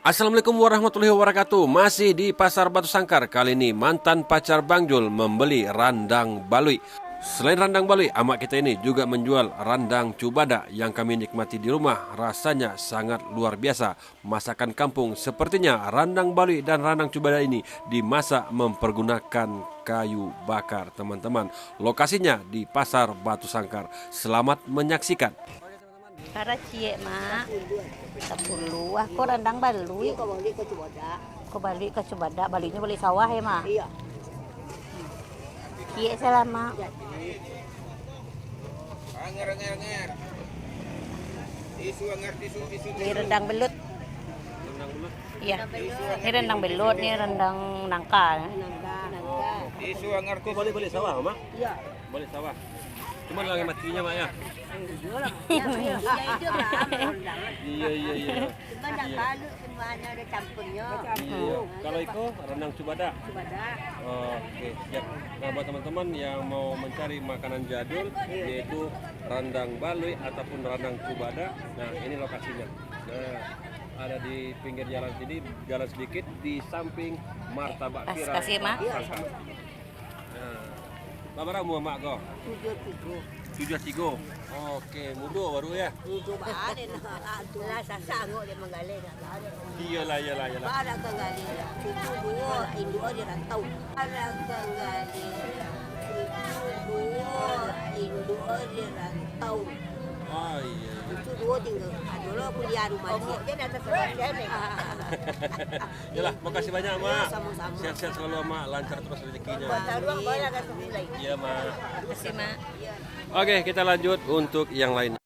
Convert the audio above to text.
Assalamualaikum warahmatullahi wabarakatuh. Masih di Pasar Batu Sangkar. Kali ini mantan pacar Bang Jul membeli randang balui. Selain randang balui, amak kita ini juga menjual randang cubada yang kami nikmati di rumah. Rasanya sangat luar biasa. Masakan kampung sepertinya randang balui dan randang cubada ini dimasak mempergunakan kayu bakar, teman-teman. Lokasinya di Pasar Batu Sangkar. Selamat menyaksikan. Para cie mak, 10. Wah, kok rendang balui? Kau balik ke Cibada. Kok balui ke Cibada? Baluinya beli sawah ya mak? Iya. Cie selama. Anger. Tisu. Beli rendang belut. Iya. Ini rendang belut, ini rendang nangka. Nangka. Tisu anger. Kok balik sawah, Mak? Iya. Balik sawah. Cuma lagi matinya, Mak ya? Iya, itu lah. Iya. Cuma nangka lu semuanya ada campurnya. Iya. Kalau itu rendang cubada. Cibada. Oke, siap. Nah, buat teman-teman yang mau mencari makanan jadul, yaitu randang balui ataupun randang cubada, nah ini lokasinya. Nah, ada di pinggir jalan sini, jalan sedikit di samping martabak Pas viral. kasih, Mak. Sangkar. Nah, berapa mu mak go? 7 Oke, mudo baru ya. Itu bahan itulah sasanggo dia menggali nak. Iyalah. Para kenggali. Itu dua Indo dia rantau. Para kenggali. Itu dua Indo dia rantau. Oh iya. Itu dua tinggal. Aduh kuliah rumah dia. Dia datang sebenarnya nih. Yalah, makasih banyak mak. Sama-sama. Sehat-sehat selalu mak, lancar terus rezekinya. Taruh boleh ada sebelah. Iya mak. Kasih mak. Oke, kita lanjut untuk yang lain.